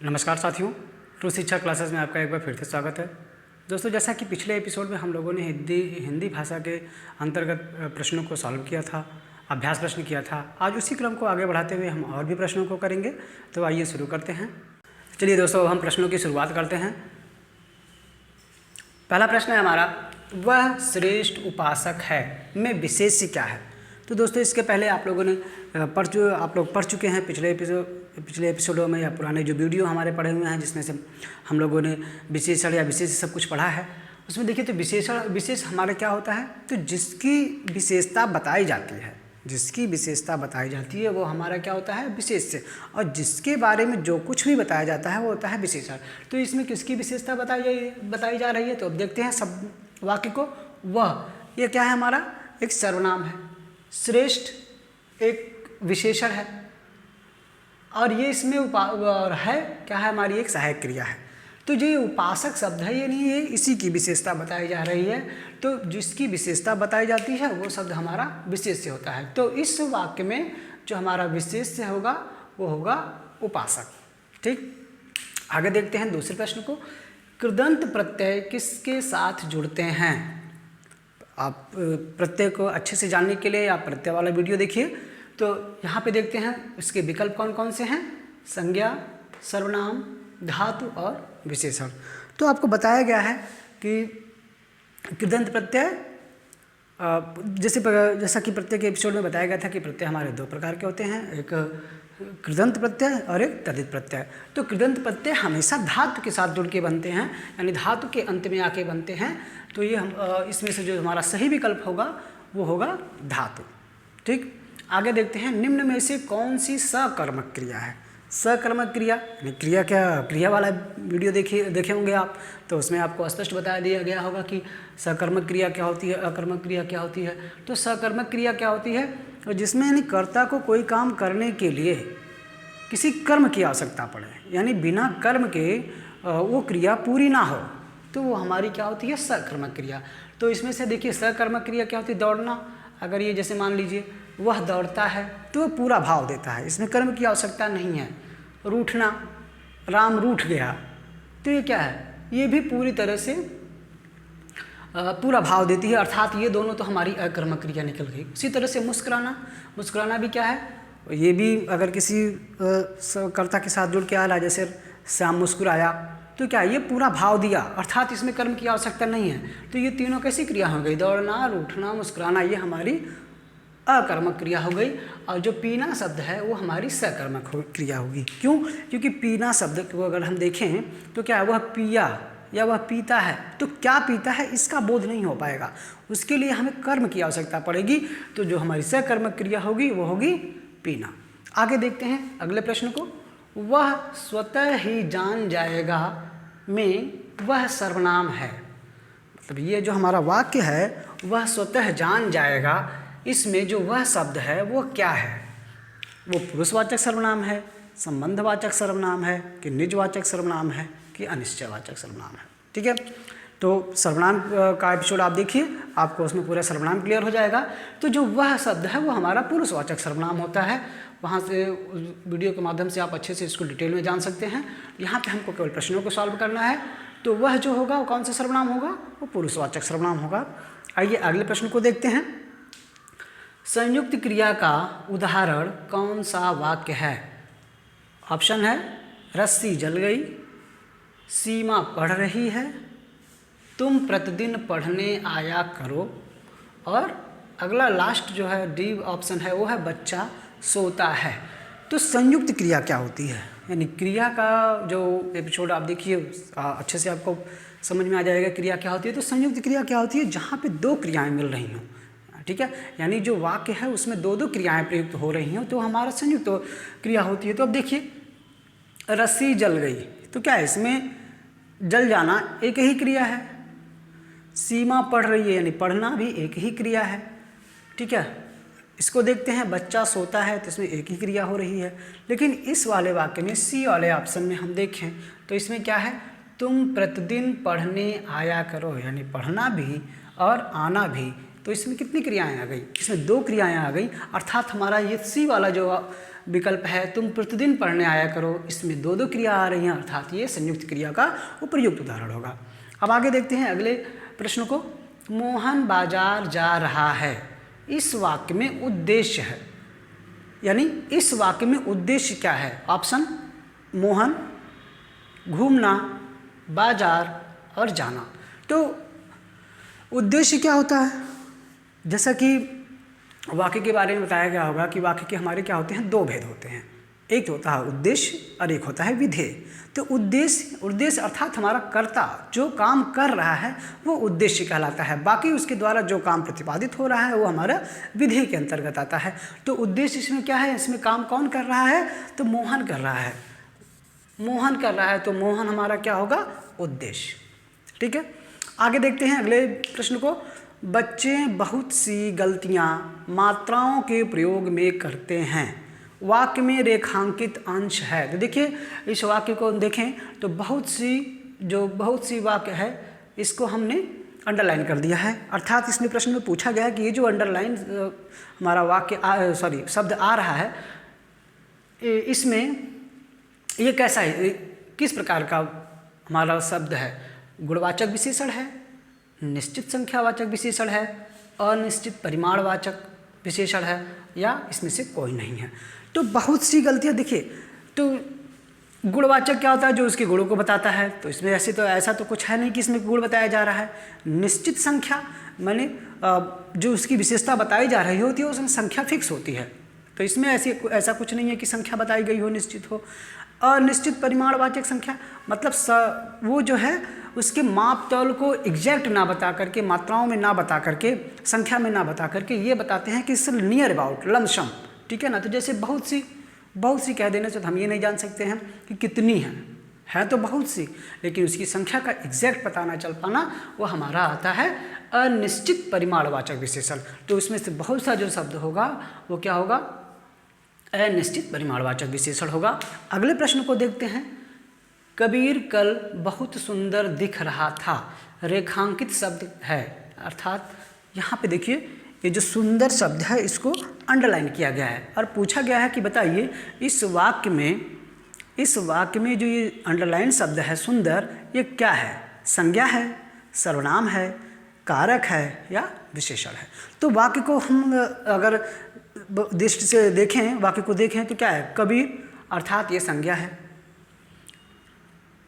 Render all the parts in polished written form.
नमस्कार साथियों, ट्रू शिक्षा क्लासेस में आपका एक बार फिर से स्वागत है। दोस्तों, जैसा कि पिछले एपिसोड में हम लोगों ने हिंदी भाषा के अंतर्गत प्रश्नों को सॉल्व किया था, अभ्यास प्रश्न किया था। आज उसी क्रम को आगे बढ़ाते हुए हम और भी प्रश्नों को करेंगे। तो आइए शुरू करते हैं। चलिए दोस्तों, हम प्रश्नों की शुरुआत करते हैं। पहला प्रश्न है हमारा, वह श्रेष्ठ उपासक है में विशेष्य क्या है। तो दोस्तों, इसके पहले आप लोग पढ़ चुके हैं पिछले एपिसोडों में या पुराने जो वीडियो हमारे पढ़े हुए हैं, जिसमें से हम लोगों ने विशेषण या विशेष सब कुछ पढ़ा है। उसमें देखिए, तो विशेष हमारे क्या होता है, तो जिसकी विशेषता बताई जाती है वो हमारा क्या होता है, विशेष्य। और जिसके बारे में जो कुछ भी बताया जाता है वो होता है विशेषण। तो इसमें किसकी विशेषता बताई जा रही है, तो अब देखते हैं सब वाक्य को। वह, ये क्या है हमारा, एक सर्वनाम है। श्रेष्ठ एक विशेषण है, और ये इसमें और है क्या है, हमारी एक सहायक क्रिया है। तो जो उपासक शब्द है, ये नहीं है, इसी की विशेषता बताई जा रही है। तो जिसकी विशेषता बताई जाती है वो शब्द हमारा विशेष्य होता है। तो इस वाक्य में जो हमारा विशेष्य होगा वो होगा उपासक। ठीक, आगे देखते हैं दूसरे प्रश्न को। कृदंत प्रत्यय किसके साथ जुड़ते हैं। आप प्रत्यय को अच्छे से जानने के लिए आप प्रत्यय वाला वीडियो देखिए। तो यहाँ पे देखते हैं इसके विकल्प कौन कौन से हैं, संज्ञा, सर्वनाम, धातु और विशेषण। तो आपको बताया गया है कि कृदंत प्रत्यय, जैसा कि प्रत्यय के एपिसोड में बताया गया था कि प्रत्यय हमारे दो प्रकार के होते हैं, एक कृदंत प्रत्यय और एक तद्धित प्रत्यय। तो कृदंत प्रत्यय हमेशा धातु के साथ जुड़ के बनते हैं, यानी धातु के अंत में आके बनते हैं। तो ये हम इसमें से जो हमारा सही विकल्प होगा वो होगा धातु। ठीक, आगे देखते हैं, निम्न में से कौन सी सकर्मक क्रिया है। सकर्मक क्रिया यानी क्रिया वाला वीडियो देखे होंगे आप, तो उसमें आपको स्पष्ट बता दिया गया होगा कि सकर्मक क्रिया क्या होती है, अकर्मक क्रिया क्या होती है। तो सकर्मक क्रिया क्या होती है, जिसमें यानी कर्ता को कोई काम करने के लिए किसी कर्म की आवश्यकता पड़े, यानी बिना कर्म के वो क्रिया पूरी ना हो, तो वो हमारी क्या होती है, सकर्मक क्रिया। तो इसमें से देखिए, सकर्मक क्रिया क्या होती है, दौड़ना। अगर ये जैसे मान लीजिए वह दौड़ता है तो वह पूरा भाव देता है, इसमें कर्म की आवश्यकता नहीं है। रूठना, राम रूठ गया, तो ये क्या है, ये भी पूरी तरह से पूरा भाव देती है, अर्थात ये दोनों तो हमारी अकर्मक क्रिया निकल गई। उसी तरह से मुस्कुराना भी क्या है, ये भी अगर किसी कर्ता के साथ जुड़ के आ रहा है, जैसे श्याम मुस्कुराया, तो क्या ये पूरा भाव दिया, अर्थात इसमें कर्म की आवश्यकता नहीं है। तो ये तीनों कैसी क्रिया हो गई, दौड़ना, रूठना, मुस्कुराना, ये हमारी अकर्मक क्रिया हो गई। और जो पीना शब्द है वो हमारी सकर्मक क्रिया होगी। क्यों, क्योंकि पीना शब्द को अगर हम देखें तो क्या है, वह पिया या वह पीता है, तो क्या पीता है इसका बोध नहीं हो पाएगा, उसके लिए हमें कर्म की आवश्यकता पड़ेगी। तो जो हमारी सकर्मक क्रिया होगी वो होगी पीना। आगे देखते हैं अगले प्रश्न को। वह स्वतः ही जान जाएगा में वह सर्वनाम है। मतलब ये जो हमारा वाक्य है, वह स्वतः जान जाएगा, इसमें जो वह शब्द है वो क्या है, वो पुरुषवाचक सर्वनाम है, संबंधवाचक सर्वनाम है, कि निजवाचक सर्वनाम है, कि अनिश्चयवाचक सर्वनाम है। ठीक है, तो सर्वनाम का एपिसोड आप देखिए, आपको उसमें पूरा सर्वनाम क्लियर हो जाएगा। तो जो वह शब्द है वो हमारा पुरुषवाचक सर्वनाम होता है। वहाँ से वीडियो के माध्यम से आप अच्छे से इसको डिटेल में जान सकते हैं। यहाँ पे हमको केवल प्रश्नों को सॉल्व करना है। तो वह जो होगा वो कौन सा सर्वनाम होगा, वो पुरुषवाचक सर्वनाम होगा। आइए अगले प्रश्न को देखते हैं। संयुक्त क्रिया का उदाहरण कौन सा वाक्य है। ऑप्शन है, रस्सी जल गई, सीमा पढ़ रही है, तुम प्रतिदिन पढ़ने आया करो, और अगला लास्ट जो है डी ऑप्शन है वो है बच्चा सोता है। तो संयुक्त क्रिया क्या होती है, यानी क्रिया का जो एपिसोड आप देखिए अच्छे से आपको समझ में आ जाएगा क्रिया क्या होती है। तो संयुक्त क्रिया क्या होती है, जहाँ पे दो क्रियाएं मिल रही हों। ठीक है, यानी जो वाक्य है उसमें दो दो क्रियाएं प्रयुक्त हो रही हों, तो हमारा संयुक्त क्रिया होती है। तो अब देखिए, रस्सी जल गई, तो क्या है, इसमें जल जाना एक ही क्रिया है। सीमा पढ़ रही है, यानी पढ़ना भी एक ही क्रिया है। ठीक है, इसको देखते हैं, बच्चा सोता है, तो इसमें एक ही क्रिया हो रही है। लेकिन इस वाले वाक्य में, सी वाले ऑप्शन में हम देखें तो इसमें क्या है, तुम प्रतिदिन पढ़ने आया करो, यानी पढ़ना भी और आना भी। तो इसमें कितनी क्रियाएं आ गई, इसमें दो क्रियाएं आ गई, अर्थात हमारा ये सी वाला जो विकल्प है तुम प्रतिदिन पढ़ने आया करो, इसमें दो दो क्रिया आ रही हैं, अर्थात ये संयुक्त क्रिया का उपयुक्त उदाहरण होगा। अब आगे देखते हैं अगले प्रश्न को। मोहन बाजार जा रहा है, इस वाक्य में उद्देश्य है, यानी इस वाक्य में उद्देश्य क्या है? ऑप्शन मोहन, घूमना, बाजार और जाना। तो उद्देश्य क्या होता है? जैसा कि वाक्य के बारे में बताया गया होगा कि वाक्य के हमारे क्या होते हैं, दो भेद होते हैं, एक होता है उद्देश्य और एक होता है विधेय। तो उद्देश्य अर्थात हमारा कर्ता जो काम कर रहा है वो उद्देश्य कहलाता है, बाकी उसके द्वारा जो काम प्रतिपादित हो रहा है वो हमारा विधेय के अंतर्गत आता है। तो उद्देश्य इसमें क्या है, इसमें काम कौन कर रहा है? तो मोहन कर रहा है, मोहन कर रहा है, तो मोहन हमारा क्या होगा? उद्देश्य। ठीक है, आगे देखते हैं अगले प्रश्न को। बच्चे बहुत सी गलतियां मात्राओं के प्रयोग में करते हैं, वाक्य में रेखांकित अंश है। तो देखिए इस वाक्य को देखें तो बहुत सी वाक्य है इसको हमने अंडरलाइन कर दिया है, अर्थात इसमें प्रश्न में पूछा गया है कि ये जो अंडरलाइन हमारा वाक्य शब्द आ रहा है, इसमें ये कैसा है, किस प्रकार का हमारा शब्द है? गुणवाचक विशेषण है, निश्चित संख्यावाचक विशेषण है, अनिश्चित परिमाणवाचक विशेषण है, या इसमें से कोई नहीं है। तो बहुत सी गलतियाँ, देखिए तो गुणवाचक क्या होता है? जो उसके गुणों को बताता है। तो इसमें ऐसा तो कुछ है नहीं कि इसमें गुण बताया जा रहा है। निश्चित संख्या माने जो उसकी विशेषता बताई जा रही होती है उसमें संख्या फिक्स होती है, तो इसमें ऐसा कुछ नहीं है कि संख्या बताई गई हो निश्चित हो। अनिश्चित परिमाणवाचक संख्या मतलब वो जो है उसके माप तौल को एग्जैक्ट ना बता करके, मात्राओं में ना बता करके, संख्या में ना बता करके ये बताते हैं कि इस नियर अबाउट, लमसम। ठीक है ना, तो जैसे बहुत सी कह देने से तो हम ये नहीं जान सकते हैं कि कितनी है तो बहुत सी, लेकिन उसकी संख्या का एग्जैक्ट पता ना चल पाना वो हमारा आता है अनिश्चित परिमाणवाचक विशेषण। तो उसमें से बहुत सा जो शब्द होगा वो क्या होगा? अनिश्चित परिमाणवाचक विशेषण होगा। अगले प्रश्न को देखते हैं। कबीर कल बहुत सुंदर दिख रहा था, रेखांकित शब्द है, अर्थात यहाँ पे देखिए ये जो सुंदर शब्द है इसको अंडरलाइन किया गया है और पूछा गया है कि बताइए इस वाक्य में जो ये अंडरलाइन शब्द है सुंदर, ये क्या है? संज्ञा है, सर्वनाम है, कारक है या विशेषण है? तो वाक्य को हम अगर दृष्टि से देखें, वाक्य को देखें तो क्या है? कबीर अर्थात ये संज्ञा है,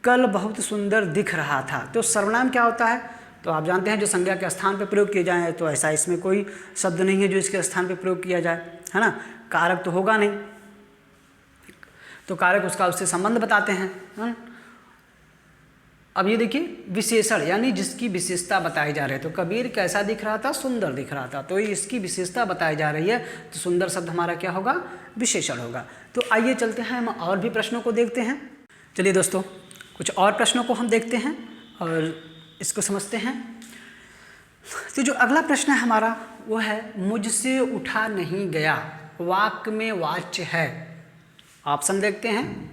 कल बहुत सुंदर दिख रहा था, तो सर्वनाम क्या होता है? तो आप जानते हैं जो संज्ञा के स्थान पर प्रयोग किए जाए, तो ऐसा इसमें कोई शब्द नहीं है जो इसके स्थान पर प्रयोग किया जाए, है ना। कारक तो होगा नहीं, तो कारक उससे संबंध बताते हैं। अब ये देखिए विशेषण, यानी जिसकी विशेषता बताई जा रही है। तो कबीर कैसा दिख रहा था? सुंदर दिख रहा था, तो इसकी विशेषता बताई जा रही है, तो सुंदर शब्द हमारा क्या होगा? विशेषण होगा। तो आइए चलते हैं हम और भी प्रश्नों को देखते हैं। चलिए दोस्तों कुछ और प्रश्नों को हम देखते हैं और इसको समझते हैं। तो जो अगला प्रश्न है हमारा वो है मुझसे उठा नहीं गया, वाक्य में वाच्य है। ऑप्शन देखते हैं,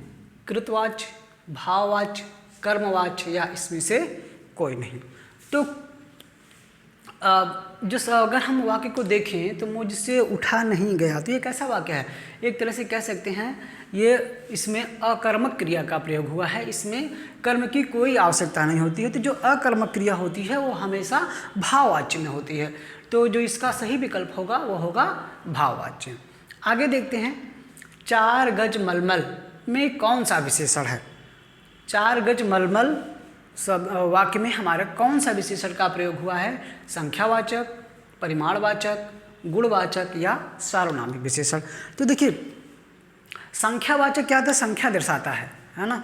कृतवाच्य, भाववाच्य, कर्मवाच्य या इसमें से कोई नहीं। तो अगर हम वाक्य को देखें तो मुझसे उठा नहीं गया, तो ये कैसा वाक्य है? एक तरह से कह सकते हैं ये इसमें अकर्मक क्रिया का प्रयोग हुआ है, इसमें कर्म की कोई आवश्यकता नहीं होती है। तो जो अकर्मक क्रिया होती है वो हमेशा भाववाच्य में होती है, तो जो इसका सही विकल्प होगा वो होगा भाववाच्य। आगे देखते हैं, 4 गज मलमल में कौन सा विशेषण है? 4 गज मलमल सब वाक्य में हमारा कौन सा विशेषण का प्रयोग हुआ है? संख्यावाचक, परिमाणवाचक, गुणवाचक या सार्वनामिक विशेषण? तो देखिए संख्यावाचक क्या होता है? संख्या दर्शाता है ना।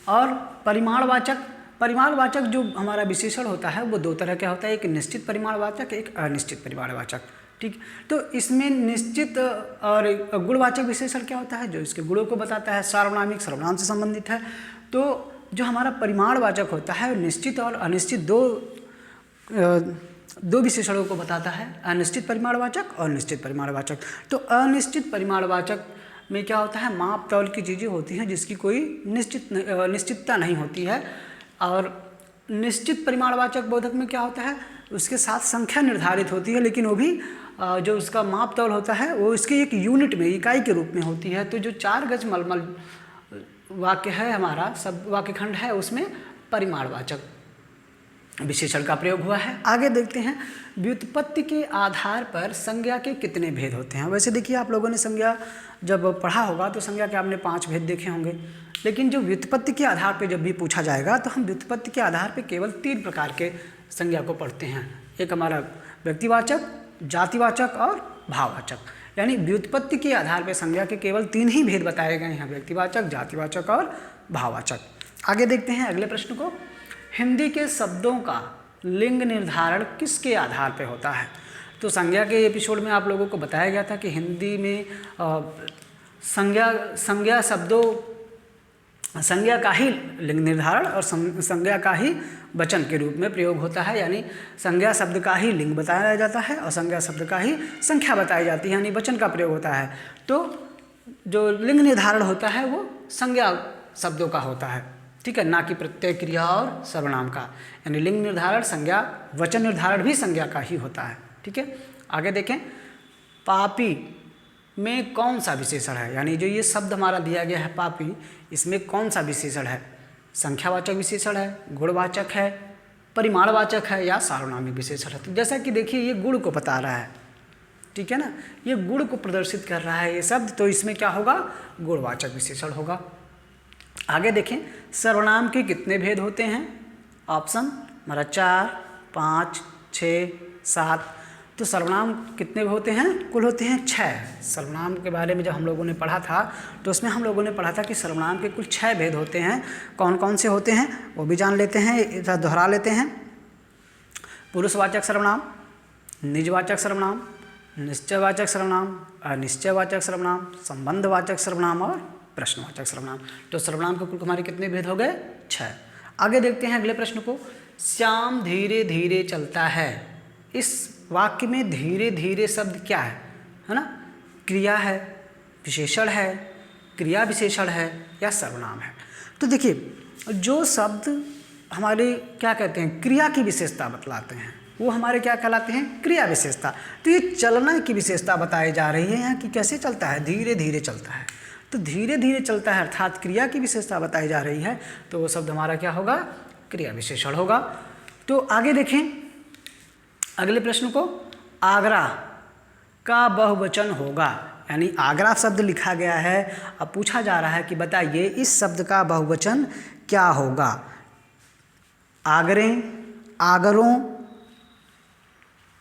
और परिमाणवाचक जो हमारा विशेषण होता है वो दो तरह का होता है, एक निश्चित परिमाणवाचक, एक अनिश्चित परिमाणवाचक। ठीक, तो इसमें निश्चित और गुणवाचक विशेषण क्या होता है? जो इसके गुणों को बताता है। सार्वनामिक सर्वनाम से संबंधित है। तो जो हमारा परिमाणवाचक होता है निश्चित और अनिश्चित दो विशेषणों को बताता है, अनिश्चित परिमाणवाचक और निश्चित परिमाणवाचक। तो अनिश्चित परिमाणवाचक में क्या होता है? माप तौल की चीज़ें होती हैं जिसकी कोई निश्चितता नहीं होती है। और निश्चित परिमाणवाचक बोधक में क्या होता है? उसके साथ संख्या निर्धारित होती है, लेकिन वो भी जो उसका माप तौल होता है वो इसके एक यूनिट में, इकाई के रूप में होती है। तो जो 4 गज मलमल वाक्य है हमारा, सब वाक्य खंड है, उसमें परिमाणवाचक विशेषण का प्रयोग हुआ है। आगे देखते हैं, व्युत्पत्ति के आधार पर संज्ञा के कितने भेद होते हैं। वैसे देखिए, आप लोगों ने संज्ञा जब पढ़ा होगा तो संज्ञा के आपने 5 भेद देखे होंगे, लेकिन जो व्युत्पत्ति के आधार पर जब भी पूछा जाएगा तो हम व्युत्पत्ति के आधार पर केवल 3 प्रकार के संज्ञा को पढ़ते हैं। एक हमारा व्यक्तिवाचक, जातिवाचक और भाववाचक। यानी व्युत्पत्ति के आधार पर संज्ञा के केवल 3 ही भेद बताए गए हैं, व्यक्तिवाचक, जातिवाचक और भाववाचक। आगे देखते हैं अगले प्रश्न को, हिंदी के शब्दों का लिंग निर्धारण किसके आधार पर होता है। तो संज्ञा के एपिसोड में आप लोगों को बताया गया था कि हिंदी में संज्ञा का ही लिंग निर्धारण और संज्ञा का ही वचन के रूप में प्रयोग होता है। यानी संज्ञा शब्द का ही लिंग बताया जाता है और संज्ञा शब्द का ही संख्या बताई जाती है, यानी वचन का प्रयोग होता है। तो जो लिंग निर्धारण होता है वो संज्ञा शब्दों का होता है, ठीक है, ना कि प्रत्यय, क्रिया और सर्वनाम का। यानी लिंग निर्धारण, संज्ञा, वचन निर्धारण भी संज्ञा का ही होता है, ठीक है। आगे देखें, पापी में कौन सा विशेषण है। यानी जो ये शब्द हमारा दिया गया है पापी, इसमें कौन सा विशेषण है। संख्यावाचक विशेषण है, गुणवाचक है, परिमाणवाचक है या सार्वनामिक विशेषण है। तो जैसा कि देखिए, ये गुण को बता रहा है, ठीक है ना, ये गुण को प्रदर्शित कर रहा है ये शब्द, तो इसमें क्या होगा, गुणवाचक विशेषण होगा। आगे देखें, सर्वनाम के कितने भेद होते हैं। ऑप्शन हमारा 4, 5, 6, 7। तो सर्वनाम कितने होते हैं, कुल होते हैं 6। सर्वनाम के बारे में जब हम लोगों ने पढ़ा था तो उसमें हम लोगों ने पढ़ा था कि सर्वनाम के कुल 6 भेद होते हैं। कौन कौन से होते हैं वो भी जान लेते हैं, दोहरा लेते हैं। पुरुषवाचक सर्वनाम, निजवाचक सर्वनाम, निश्चयवाचक सर्वनाम, अनिश्चयवाचक सर्वनाम, संबंधवाचक सर्वनाम और प्रश्नवाचक सर्वनाम। तो सर्वनाम के कुल हमारे कितने भेद हो गए, 6। आगे देखते हैं अगले प्रश्न को, श्याम धीरे धीरे चलता है। इस वाक्य में धीरे धीरे शब्द क्या है ना, क्रिया है, विशेषण है, क्रिया विशेषण है या सर्वनाम है। तो देखिए, जो शब्द हमारे क्या कहते हैं, क्रिया की विशेषता बतलाते हैं, वो हमारे क्या कहलाते हैं, क्रिया विशेषता। तो ये चलना की विशेषता बताई जा रही है कि कैसे चलता है, धीरे धीरे चलता है। तो धीरे धीरे चलता है अर्थात क्रिया की विशेषता बताई जा रही है, तो वो शब्द हमारा क्या होगा, क्रिया विशेषण होगा। तो आगे देखें अगले प्रश्न को, आगरा का बहुवचन होगा। यानी आगरा शब्द लिखा गया है, अब पूछा जा रहा है कि बताइए इस शब्द का बहुवचन क्या होगा। आगरें, आगरों,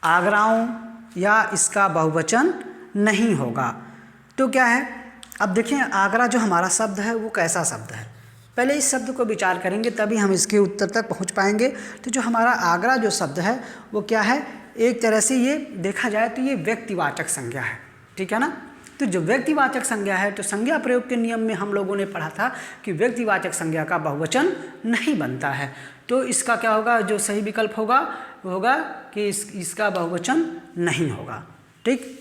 आगराओं या इसका बहुवचन नहीं होगा। तो क्या है, अब देखें आगरा जो हमारा शब्द है वो कैसा शब्द है, पहले इस शब्द को विचार करेंगे तभी हम इसके उत्तर तक पहुंच पाएंगे। तो जो हमारा आगरा जो शब्द है वो क्या है, एक तरह से ये देखा जाए तो ये व्यक्तिवाचक संज्ञा है, ठीक है ना। तो जो व्यक्तिवाचक संज्ञा है, तो संज्ञा प्रयोग के नियम में हम लोगों ने पढ़ा था कि व्यक्तिवाचक संज्ञा का बहुवचन नहीं बनता है। तो इसका क्या होगा, जो सही विकल्प होगा वो होगा कि इसका बहुवचन नहीं होगा, ठीक।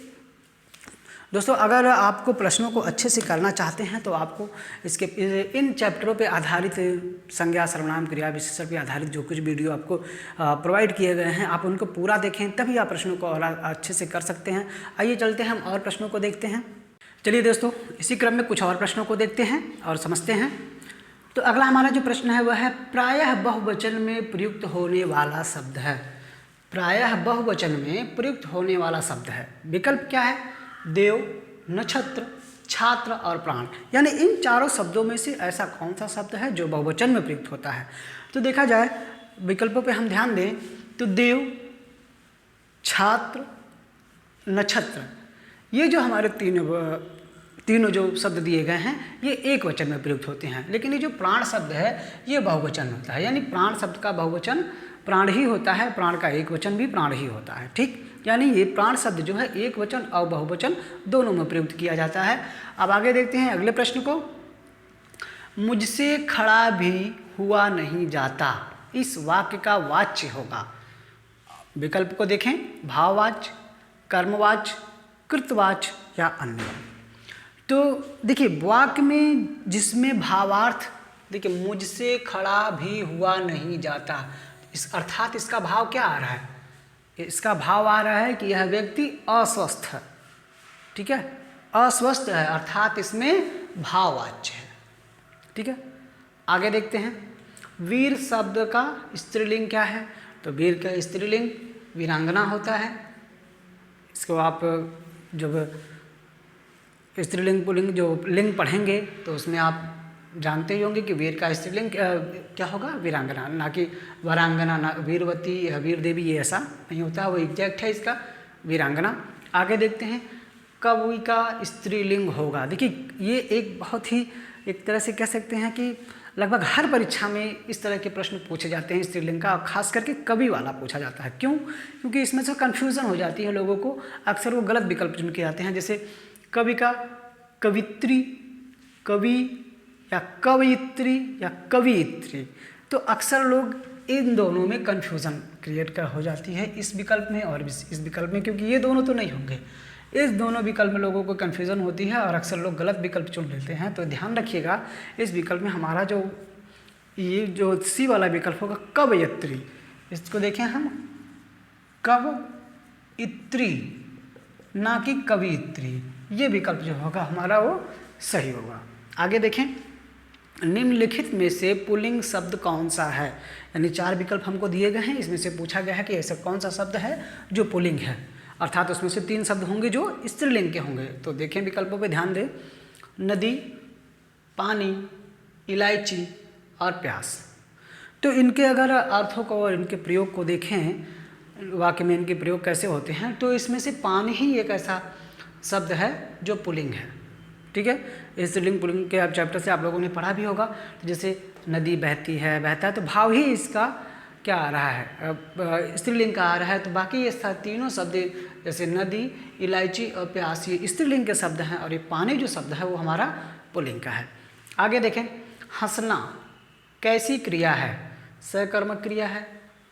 दोस्तों, अगर आपको प्रश्नों को अच्छे से करना चाहते हैं तो आपको इसके इन चैप्टरों पे आधारित संज्ञा, सर्वनाम, क्रिया विशेषण पे आधारित जो कुछ वीडियो आपको प्रोवाइड किए गए हैं, आप उनको पूरा देखें, तभी आप प्रश्नों को और अच्छे से कर सकते हैं। आइए चलते हैं, हम और प्रश्नों को देखते हैं। चलिए दोस्तों, इसी क्रम में कुछ और प्रश्नों को देखते हैं और समझते हैं। तो अगला हमारा जो प्रश्न है वह है, प्रायः बहुवचन में प्रयुक्त होने वाला शब्द है। प्रायः बहुवचन में प्रयुक्त होने वाला शब्द है, विकल्प क्या है, देव, नक्षत्र, छात्र और प्राण। यानी इन चारों शब्दों में से ऐसा कौन सा शब्द है जो बहुवचन में प्रयुक्त होता है। तो देखा जाए विकल्पों पे हम ध्यान दें तो देव, छात्र, नक्षत्र, ये जो हमारे तीनों जो शब्द दिए गए हैं ये एक वचन में प्रयुक्त होते हैं। लेकिन ये जो प्राण शब्द है ये बहुवचन होता है, यानी प्राण शब्द का बहुवचन प्राण ही होता है, प्राण का एक वचन भी प्राण ही होता है, ठीक। यानी ये प्राण शब्द जो है एक वचन और बहुवचन दोनों में प्रयुक्त किया जाता है। अब आगे देखते हैं अगले प्रश्न को, मुझसे खड़ा भी हुआ नहीं जाता, इस वाक्य का वाच्य होगा। विकल्प को देखें, भाववाच्य, कर्मवाच्य, कृतवाच्य या अन्य। तो देखिए वाक्य में जिसमें भावार्थ, देखिए मुझसे खड़ा भी हुआ नहीं जाता, इस अर्थात इसका भाव क्या आ रहा है, इसका भाव आ रहा है कि यह व्यक्ति अस्वस्थ है। ठीक है, अस्वस्थ है अर्थात इसमें भाववाच्य है। ठीक है, आगे देखते हैं। वीर शब्द का स्त्रीलिंग क्या है? तो वीर का स्त्रीलिंग वीरांगना होता है। इसको आप जब स्त्रीलिंग पुल्लिंग जो लिंग पढ़ेंगे तो उसमें आप जानते ही होंगे कि वीर का स्त्रीलिंग क्या होगा? वीरांगना, ना कि वरांगना, ना वीरवती या वीर देवी, ये ऐसा नहीं होता, वो एग्जैक्ट है इसका वीरांगना। आगे देखते हैं। कवि का स्त्रीलिंग होगा। देखिए ये एक बहुत ही एक तरह से कह सकते हैं कि लगभग हर परीक्षा में इस तरह के प्रश्न पूछे जाते हैं स्त्रीलिंग का, खास करके कवि वाला पूछा जाता है। क्यों? क्योंकि इसमें से कन्फ्यूज़न हो जाती है लोगों को, अक्सर वो गलत विकल्प चुन के आते हैं। जैसे कवि का कवित्री, कवि या कवयित्री या कवियित्री, तो अक्सर लोग इन दोनों में कन्फ्यूज़न क्रिएट हो जाती है, इस विकल्प में और इस विकल्प में, क्योंकि ये दोनों तो नहीं होंगे। इस दोनों विकल्प में लोगों को कन्फ्यूज़न होती है और अक्सर लोग गलत विकल्प चुन लेते हैं। तो ध्यान रखिएगा, इस विकल्प में हमारा जो ये जो सी वाला विकल्प होगा कवयित्री, इसको देखें हम कवयित्री, ना कि कवियित्री, ये विकल्प जो होगा हमारा वो सही होगा। आगे देखें। निम्नलिखित में से पुल्लिंग शब्द कौन सा है? यानी 4 विकल्प हमको दिए गए हैं, इसमें से पूछा गया है कि ऐसा कौन सा शब्द है जो पुल्लिंग है, अर्थात उसमें से 3 शब्द होंगे जो स्त्रीलिंग के होंगे। तो देखें विकल्पों पे ध्यान दें। नदी, पानी, इलायची और प्यास। तो इनके अगर अर्थों को और इनके प्रयोग को देखें, वाक्य में इनके प्रयोग कैसे होते हैं, तो इसमें से पानी ही एक ऐसा शब्द है जो पुल्लिंग है। ठीक है, स्त्रीलिंग पुल्लिंग के आप चैप्टर से आप लोगों ने पढ़ा भी होगा। तो जैसे नदी बहती है, बहता है, तो भाव ही इसका क्या आ रहा है? स्त्रीलिंग का आ रहा है। तो बाकी ये तीनों शब्द जैसे नदी, इलायची और प्यास ये स्त्रीलिंग के शब्द हैं, और ये पानी जो शब्द है वो हमारा पुल्लिंग का है। आगे देखें। हंसना कैसी क्रिया है? सकर्मक क्रिया है,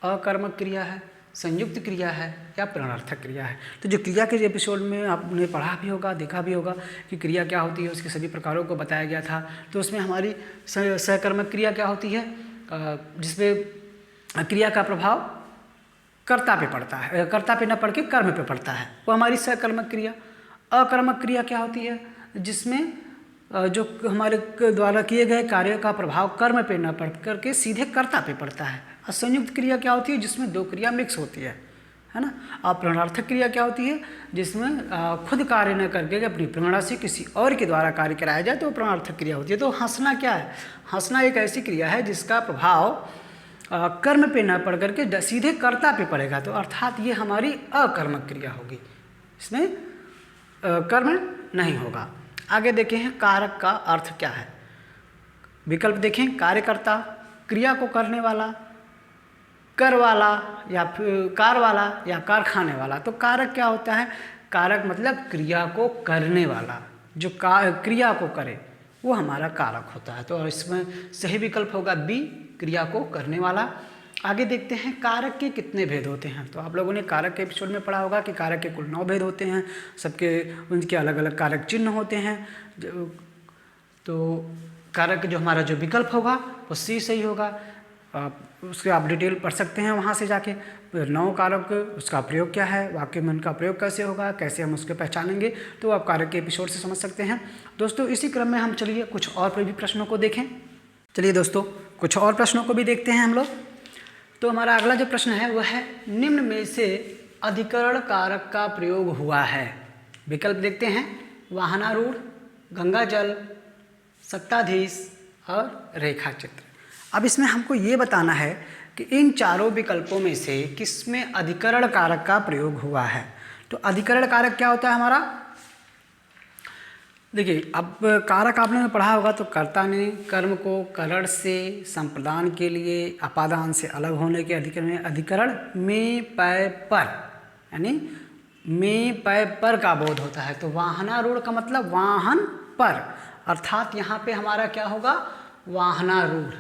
अकर्मक क्रिया है, संयुक्त क्रिया है या प्रणर्थक क्रिया है? तो जो क्रिया के एपिसोड में आपने पढ़ा भी होगा, देखा भी होगा कि क्रिया क्या होती है, उसके सभी प्रकारों को बताया गया था। तो उसमें हमारी सकर्मक क्रिया क्या होती है, जिसपे क्रिया का प्रभाव कर्ता पे पड़ता है, कर्ता पे न पड़ के कर्म पे पड़ता है, वो हमारी सकर्मक क्रिया। अकर्मक क्रिया क्या होती है? जिसमें जो हमारे द्वारा किए गए कार्य का प्रभाव कर्म पे न पड़ करके सीधे कर्ता पे पड़ता है। और संयुक्त क्रिया क्या होती है? जिसमें 2 क्रिया मिक्स होती है ना। और प्रणर्थक क्रिया क्या होती है? जिसमें खुद कार्य न करके अपनी प्रेरणा से किसी और के द्वारा कार्य कराया जाए, तो वो प्रणर्थक क्रिया होती है। तो हंसना क्या है? हंसना एक ऐसी क्रिया है जिसका प्रभाव कर्म पे न पड़ करके सीधे कर्ता पे पड़ेगा, तो अर्थात ये हमारी अकर्मक क्रिया होगी, इसमें कर्म नहीं होगा। आगे देखें हैं कारक का अर्थ क्या है। विकल्प देखें। कार्यकर्ता, क्रिया को करने वाला, कर वाला या फिर कार वाला या कारखाने वाला। तो कारक क्या होता है? कारक मतलब क्रिया को करने वाला, जो क्रिया को करे वो हमारा कारक होता है। तो इसमें सही विकल्प होगा बी, क्रिया को करने वाला। आगे देखते हैं कारक के कितने भेद होते हैं। तो आप लोगों ने कारक के एपिसोड में पढ़ा होगा कि कारक के कुल 9 भेद होते हैं, सबके उनके अलग अलग कारक चिन्ह होते हैं। तो कारक जो हमारा जो विकल्प होगा वो सी सही होगा। उसके आप डिटेल पढ़ सकते हैं वहाँ से जाके। 9 कारक, उसका प्रयोग क्या है, वाक्य में उनका प्रयोग कैसे होगा, कैसे हम उसके पहचानेंगे, तो आप कारक के एपिसोड से समझ सकते हैं। दोस्तों इसी क्रम में हम चलिए कुछ और भी प्रश्नों को देखें। चलिए दोस्तों कुछ और प्रश्नों को भी देखते हैं हम लोग। तो हमारा अगला जो प्रश्न है वह है निम्न में से अधिकरण कारक का प्रयोग हुआ है। विकल्प देखते हैं। वाहनारूढ़, गंगा जल, सत्ताधीश और रेखा चित्र। अब इसमें हमको ये बताना है कि इन चारों विकल्पों में से किसमें अधिकरण कारक का प्रयोग हुआ है। तो अधिकरण कारक क्या होता है हमारा? देखिए, अब कारक आपने पढ़ा होगा तो कर्ता ने कर्म को करण से संप्रदान के लिए अपादान से अलग होने के अधिकरण में अधिकरण में पय पर, यानी में पय पर का बोध होता है। तो वाहनारूढ़ का मतलब वाहन पर, अर्थात यहाँ पे हमारा क्या होगा? वाहनारूढ़।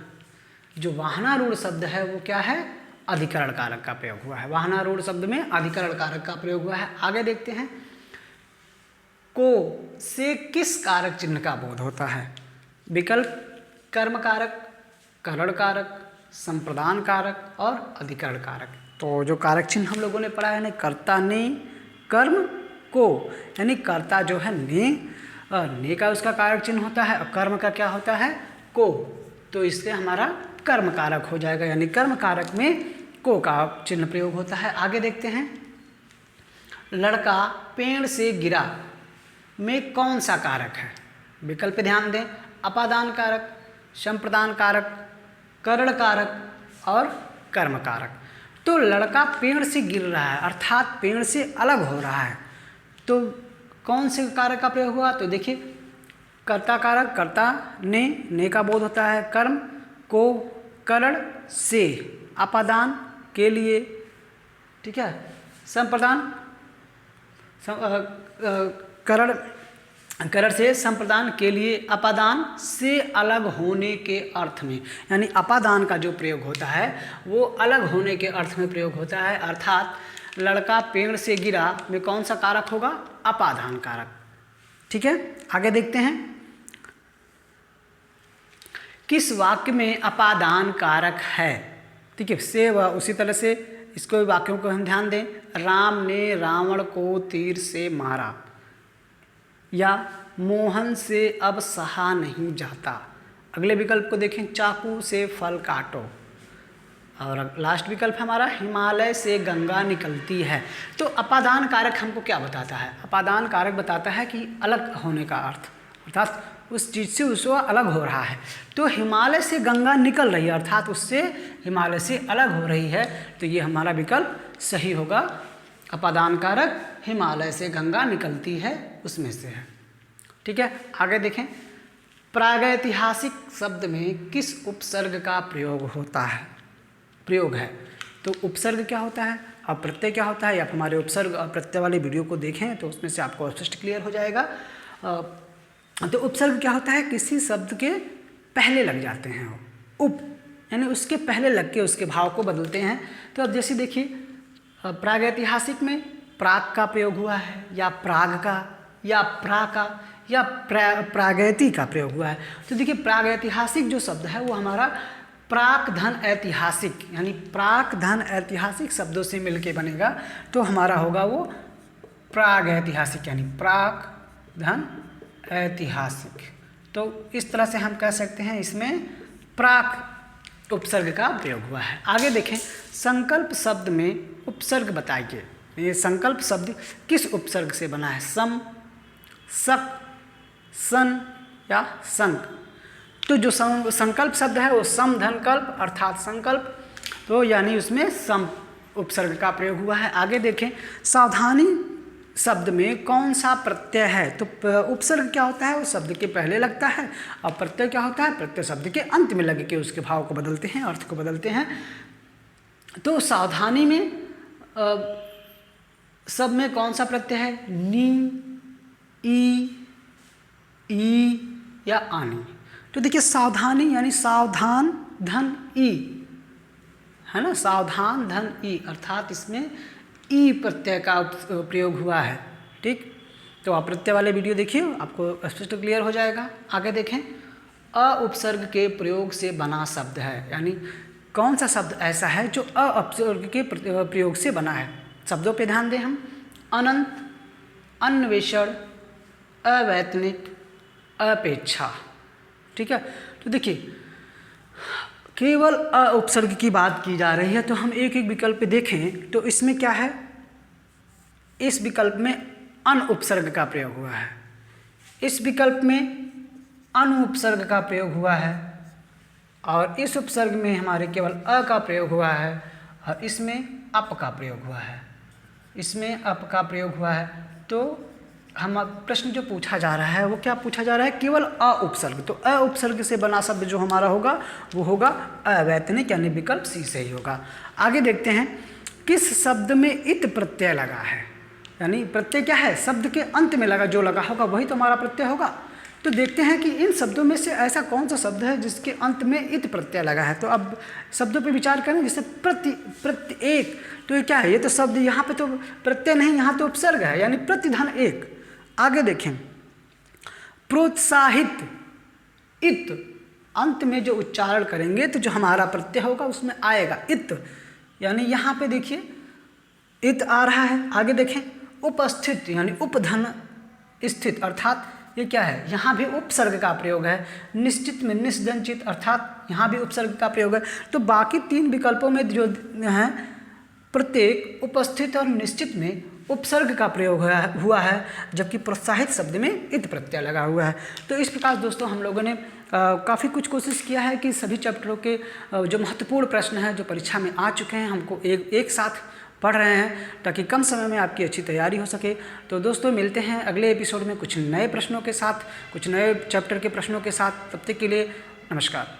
जो वाहनारूढ़ शब्द है वो क्या है? अधिकरण कारक का प्रयोग हुआ है। वाहनारूढ़ शब्द में अधिकरण कारक का प्रयोग हुआ है। आगे देखते हैं। को से किस कारक चिन्ह का बोध होता है? विकल्प कर्म कारक, करण कारक, संप्रदान कारक और अधिकरण कारक। तो जो कारक चिन्ह हम लोगों ने पढ़ा है, कर्ता ने कर्म को, यानी कर्ता जो है ने का उसका कारक चिन्ह होता है और कर्म का क्या होता है, को, तो इससे हमारा कर्म कारक हो जाएगा, यानी कर्म कारक में को का चिन्ह प्रयोग होता है। आगे देखते हैं, लड़का पेड़ से गिरा में कौन सा कारक है? विकल्प ध्यान दें, अपादान कारक, संप्रदान कारक, करण कारक और कर्म कारक। तो लड़का पेड़ से गिर रहा है अर्थात पेड़ से अलग हो रहा है, तो कौन से कारक का प्रयोग हुआ? तो देखिए, कर्ता कारक, कर्ता ने का बोध होता है, कर्म को, करण से, अपादान के लिए, ठीक है, संप्रदान करण से, संप्रदान के लिए, अपादान से अलग होने के अर्थ में, यानी अपादान का जो प्रयोग होता है वो अलग होने के अर्थ में प्रयोग होता है, अर्थात लड़का पेड़ से गिरा में कौन सा कारक होगा? अपादान कारक। ठीक है, आगे देखते हैं, किस वाक्य में अपादान कारक है? ठीक है, से व उसी तरह से इसको वाक्यों को हम ध्यान दें, राम ने रावण को तीर से मारा, या मोहन से अब सहा नहीं जाता। अगले विकल्प को देखें, चाकू से फल काटो, और लास्ट विकल्प हमारा हिमालय से गंगा निकलती है। तो अपादान कारक हमको क्या बताता है? अपादान कारक बताता है कि अलग होने का अर्थ, अर्थात उस चीज़ से उसको अलग हो रहा है। तो हिमालय से गंगा निकल रही है अर्थात उससे हिमालय से अलग हो रही है, तो ये हमारा विकल्प सही होगा। अपादान कारक हिमालय से गंगा निकलती है उसमें से है। ठीक है, आगे देखें, प्रागैतिहासिक शब्द में किस उपसर्ग का प्रयोग है? तो उपसर्ग क्या होता है और प्रत्यय क्या होता है? आप हमारे उपसर्ग और प्रत्यय वाले वीडियो को देखें तो उसमें से आपको स्पष्ट क्लियर हो जाएगा। तो उपसर्ग क्या होता है? किसी शब्द के पहले लग जाते हैं वो, यानी उसके पहले लग के उसके भाव को बदलते हैं। तो अब जैसे देखिए, प्रागैतिहासिक में प्राग का प्रयोग हुआ है, या प्राग का, या प्रा का, या प्रागैति का प्रयोग हुआ है। तो देखिए, प्रागैतिहासिक जो शब्द है वो हमारा प्राक धन ऐतिहासिक, यानी प्राक धन ऐतिहासिक शब्दों से मिलके बनेगा, तो हमारा होगा वो प्रागैतिहासिक, यानी प्राक धन ऐतिहासिक। तो इस तरह से हम कह सकते हैं इसमें प्राक उपसर्ग का प्रयोग हुआ है। आगे देखें, संकल्प शब्द में उपसर्ग बताइए। ये संकल्प शब्द किस उपसर्ग से बना है? सम, सक, सन या संक। तो जो संकल्प शब्द है वो सम धन कल्प अर्थात संकल्प, तो यानी उसमें सम उपसर्ग का प्रयोग हुआ है। आगे देखें, सावधानी शब्द में कौन सा प्रत्यय है? तो उपसर्ग क्या होता है? वो शब्द के पहले लगता है, और प्रत्यय क्या होता है? प्रत्यय शब्द के अंत में लग के उसके भाव को बदलते हैं, अर्थ को बदलते हैं। तो सावधानी में सब में कौन सा प्रत्यय है? नी, ई या आनी। तो देखिए, सावधानी यानी सावधान धन ई, है ना, सावधान धन ई, अर्थात इसमें ई प्रत्यय का प्रयोग हुआ है। ठीक, तो आप प्रत्यय वाले वीडियो देखिए, आपको स्पष्ट क्लियर हो जाएगा। आगे देखें, अ उपसर्ग के प्रयोग से बना शब्द है, यानी कौन सा शब्द ऐसा है जो अ उपसर्ग के प्रयोग से बना है? शब्दों पे ध्यान दें हम, अनंत, अन्वेषण, अवैतनिक, अपेक्षा। ठीक है, तो देखिए, केवल अ उपसर्ग की बात की जा रही है, तो हम एक एक विकल्प पे देखें तो इसमें क्या है? इस विकल्प में अन उपसर्ग का प्रयोग हुआ है, इस विकल्प में अनु उपसर्ग का प्रयोग हुआ है, और इस उपसर्ग में हमारे केवल अ का प्रयोग हुआ है, और इसमें अप का प्रयोग हुआ है, इसमें अप का प्रयोग हुआ है। तो हम प्रश्न जो पूछा जा रहा है वो क्या पूछा जा रहा है? केवल अ उपसर्ग। तो अ उपसर्ग से बना शब्द जो हमारा होगा वो होगा अवैतनिक, यानी विकल्प सी सही होगा। आगे देखते हैं, किस शब्द में इत प्रत्यय लगा है? यानी प्रत्यय क्या है? शब्द के अंत में लगा, जो लगा होगा वही तो हमारा प्रत्यय होगा। तो देखते हैं कि इन शब्दों में से ऐसा कौन सा शब्द है जिसके अंत में इत प्रत्यय लगा है। तो अब शब्दों पे विचार करें, जैसे प्रत्येक, तो ये क्या है? ये तो शब्द यहाँ पे तो प्रत्यय नहीं, यहाँ तो उपसर्ग है, यानी प्रतिधन एक। आगे देखें, प्रोत्साहित, इत अंत में जो उच्चारण करेंगे तो जो हमारा प्रत्यय होगा उसमें आएगा इत, यानी यहाँ पे देखिए इत आ रहा है, आगे देखें उपस्थित यानी उपधन स्थित, अर्थात ये क्या है, यहाँ भी उपसर्ग का प्रयोग है। निश्चित में निस्दंचित, अर्थात यहाँ भी उपसर्ग का प्रयोग है। तो बाकी 3 विकल्पों में जो हैं प्रत्येक उपस्थित और निश्चित में उपसर्ग का प्रयोग हुआ है, जबकि प्रोत्साहित शब्द में इत प्रत्यय लगा हुआ है। तो इस प्रकार दोस्तों हम लोगों ने काफ़ी कुछ कोशिश किया है कि सभी चैप्टरों के जो महत्वपूर्ण प्रश्न हैं जो परीक्षा में आ चुके हैं हमको एक साथ पढ़ रहे हैं, ताकि कम समय में आपकी अच्छी तैयारी हो सके। तो दोस्तों मिलते हैं अगले एपिसोड में कुछ नए प्रश्नों के साथ, कुछ नए चैप्टर के प्रश्नों के साथ। तब तक के लिए नमस्कार।